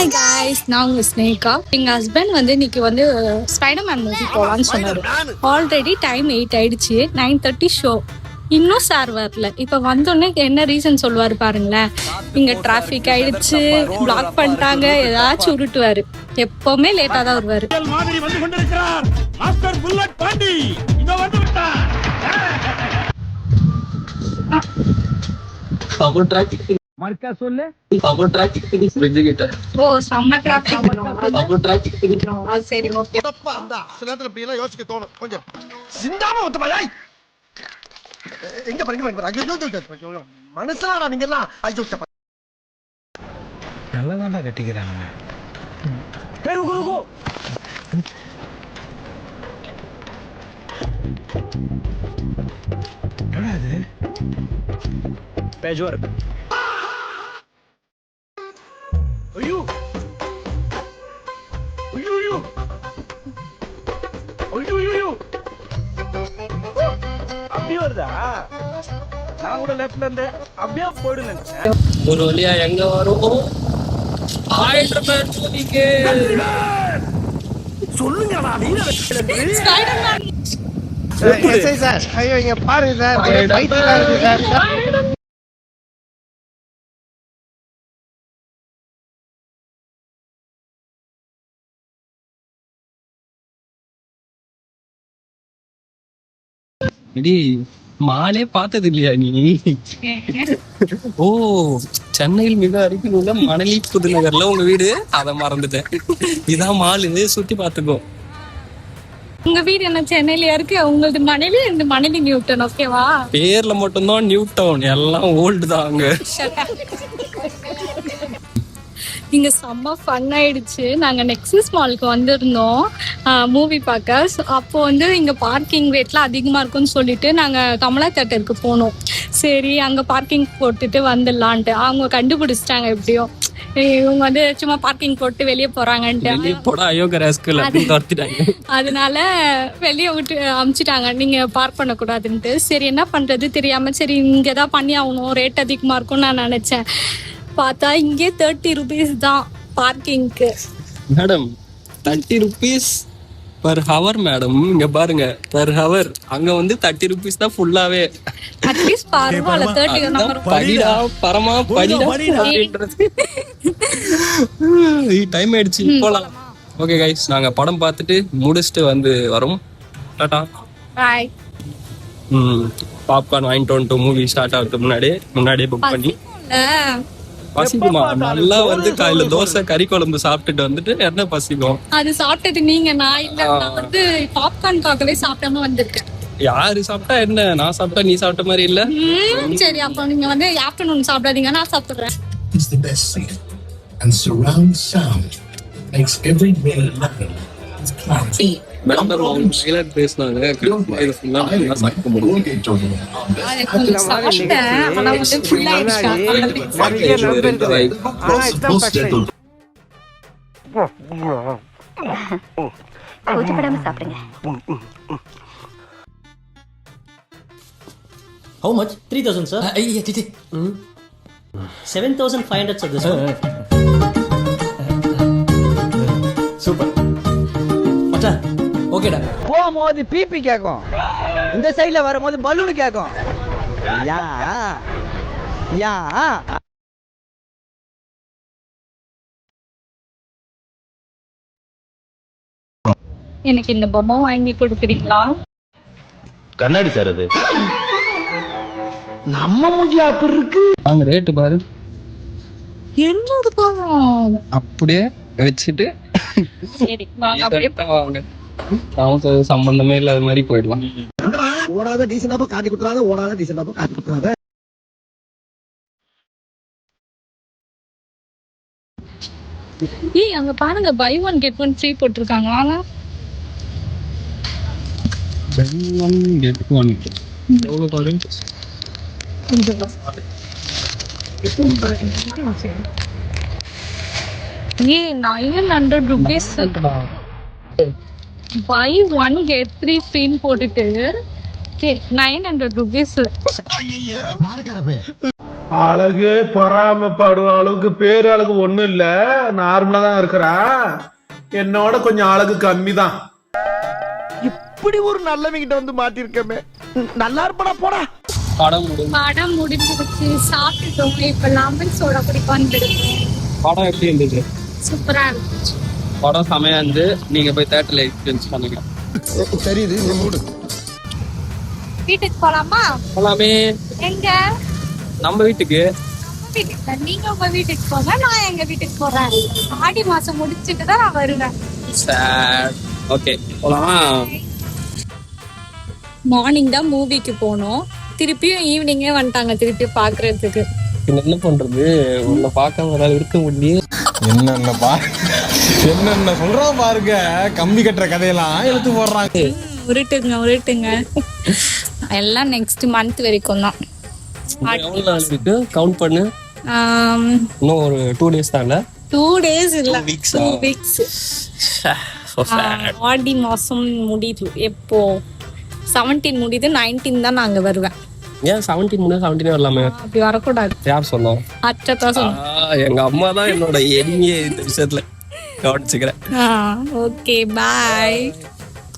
Hi guys, நான் உங்கள் ஸ்னேகா. எங்கள் ஹஸ்பண்ட் வந்து இன்னைக்கு வந்து ஸ்பைடர்மேன் மூவி போகலான்னு சொன்னார். ஆல்ரெடி டைம் 8 ஆயிடுச்சு, 9:30 ஷோ. இன்னும் சார் வரல. இப்போ வந்தோடனே என்ன ரீசன் சொல்லுவார் பாருங்களேன். இங்கே டிராஃபிக் ஆயிடுச்சு, பிளாக் பண்ணிட்டாங்க, ஏதாச்சும் உருட்டுவார். எப்பவுமே லேட்டாக தான் வருவார். மர்க்கா சொல்லு. ஓ செம்ம டிராஃபிக். சரி ஓகே. சில நேரத்துல இப்படி எல்லாம் யோசிக்க தோணும். கொஞ்சம் சிந்தாம ஒத்தமாய் எங்க பாருங்க மனசாடா நீங்க எல்லாம் நல்லதாண்டா கட்டிக்கிறாங்க. பேஜோர். ஐயோ ஐயோ ஐயோ ஐயோ ஐயோ அப்படியே வருதா? நான் கூட லெஃப்ட்ல இருந்து அப்படியே போயிடு நினைச்சேன். ஒரு வழியா எங்க வரும்? சொல்லுங்கடா நீங்க ஸ்பைடர்மேன். சார் ஐயோ இங்க பாருங்க சார், பைத்தியமா இருக்கு சார். மாலே பார்த்தது இல்லையா நீ? ஓ, சென்னையில் மிக அருகில் உள்ள மணலி புதுநகர்ல உங்க வீடு. அதை மறந்துட்டேன். இதான் மாலு, சுத்தி பார்த்துக்கோ. உங்க வீடு என்ன சென்னையில இருக்கு? உங்களுக்கு மணலி, இந்த மணலி நியூட்டன். ஓகேவா? பேர்ல மட்டும்தான் நியூ டவுன், எல்லாம் ஓல்டு தான் அங்க. இங்க செம்ம ஃபன் ஆயிடுச்சு. நாங்க நெக்ஸஸ் மாலுக்கு வந்திருந்தோம் மூவி பார்க்க. அப்போ வந்து இங்க பார்க்கிங் ரேட்லாம் அதிகமா இருக்குன்னு சொல்லிட்டு நாங்க கமலா தியேட்டருக்கு போனோம். சரி அங்க பார்க்கிங் போட்டுட்டு வந்துடலான்ட்டு அவங்க கண்டுபிடிச்சிட்டாங்க. எப்படியோ இவங்க வந்து சும்மா பார்க்கிங் போட்டு வெளியே போறாங்கன்ட்டு, அதனால வெளியே விட்டு அமுச்சிட்டாங்க, நீங்க பார்க் பண்ணக்கூடாதுன்ட்டு. சரி என்ன பண்றது தெரியாம, சரி இங்கதான் பண்ணி ஆகணும், ரேட் அதிகமா இருக்கும்னு நான் நினைச்சேன். பார்த்தா இங்கே 30 rupees தான் பார்க்கிங்க்கு. Madam 30 rupees per hour madam. இங்க பாருங்க, per hour. அங்க வந்து 30 rupees தான் ஃபுல்லாவே. அட்லீஸ்ட் பரவாயில்ல 30 நம்ம படிடா பரமா படிடா அப்படின்றது. டைம் ஆயிடுச்சு, போலாம். ஓகே கைஸ், நாங்க படம் பார்த்துட்டு முடிச்சுட்டு வந்து வரோம். Tata bye. பாப்கார்ன் வாங்கிட்டு வந்துட்டோம். மூவி ஸ்டார்ட் ஆகிறதுக்கு முன்னாடியே புக் பண்ணி. பசிக்குமா? நல்லா வந்து காலையில தோசை கறி குழம்பு சாப்பிட்டுட்டு வந்துட்டு என்ன பசிக்கும்? அது சாப்பிட்டது நீங்க, நான் இல்ல. நான் வந்து பாப்கார்னுக்காகவே சாப்பிடாம வந்திருக்கேன். யாரு சாப்பிட்டா என்ன? நான் சாப்பிட்டா நீ சாப்பிட்ட மாதிரி இல்ல. சரி அப்ப நீங்க வந்து ஆஃப்டர்நூன் சாப்பிடாதீங்க, நான் சாப்பிடுறேன். Is the best singer and surround sound makes every meal lovely with clarity. பேசினாங்க. How much? 3,000, sir. 7,500, sir. This one. Super மச்சான். ஓகேடா. போகும்போது பிபி கேட்கும், இந்த சைட்ல வரும்போது பலூன் கேட்கும். யா யா எனக்கு இந்த பொம்மை வாங்கி கொடுக்குறீங்களா? கண்ணாடி சார் அது. நம்ம முடியா அப்படி இருக்கு. அங்க ரேட்டு பாரு. என்னது பாரு. அப்படியே வச்சுட்டு சரி வாங்க அப்படியே வாங்க. அவங்க சம்பந்தமே இல்லாத மாதிரி போயிடலாம். ஓடாத டீசெண்டாப்பா காட்டி கொடுத்துறாத, ஓடாத டீசெண்டாப்பா காட்டி கொடுத்துறாத. ஏய் அங்க பாருங்க, buy one get one free போட்டிருக்காங்க. வாங்க. buy one get one எவ்வளவு பாரு. ஏய் 900 rupees. buy one get 3 free போட்டுட்டு 900 rupees. அழகு பொறாமப்படுற அளவுக்கு பேரு அழகு ஒண்ணும் இல்ல, நார்மலா தான் இருக்கிறா. என்னோட கொஞ்சம் அழகு கம்மி தான். இப்படி ஒரு நல்லவங்கிட்ட வந்து மாட்டிருக்கமே. நல்லா இருப்படா போடா. படம் முடிஞ்சிருச்சு, சாப்பிட்டுட்டோம். இப்ப லெமன் சோடா குடிப்பான்னு படம் எப்படி இருந்தது? சூப்பரா இருந்துச்சு. படம் செமையா இருந்து நீங்க போய் தேட்டர்ல எக்ஸ்பீரியன்ஸ் பண்ணுங்க. தெரியுது, நீ மூடு. வீட்டுக்கு போலாமா? போலாமே. எங்க? நம்ம வீட்டுக்கு. நம்ம வீட்டுக்கு. நீங்க உங்க வீட்டுக்கு போங்க, நான் எங்க வீட்டுக்கு போறேன். ஆடி மாசம் முடிச்சுட்டு தான் நான் வருவேன். ஓகே போலாமா? மார்னிங் தான் மூவிக்கு போனோம், திருப்பியும் ஈவினிங்கே வந்துட்டாங்க திருப்பி பாக்குறதுக்கு. என்ன பண்றது, உன்னை பார்க்காம ஒரு இருக்க முடியும். என்னென்ன சொல்றான் பாருங்க, கம்பி கட்டுற கதையெல்லாம் எடுத்து போடுறாங்க. உருட்டுங்க எல்லாம் நெக்ஸ்ட் மந்த் வரைக்கும் தான். எவ்வளவு நாள் இருக்கு கவுண்ட் பண்ணு. இன்னும் ஒரு 2 days தான். 2 days இல்ல, 2 weeks. ஆடி மாசம் முடியுது. எப்போ 17 முடியுது, 19 தான் நாங்க வருவேன். ஏன் 17 முடியாது 17 வரலாமே? அப்படி வரக்கூடாது. யார் சொன்னோம்? அச்சதான் சொன்னோம். எங்க அம்மா தான் என்னோட எளிமையை இந்த விஷயத்துல கவனிச்சுக்கிறேன். ஓகே பாய்.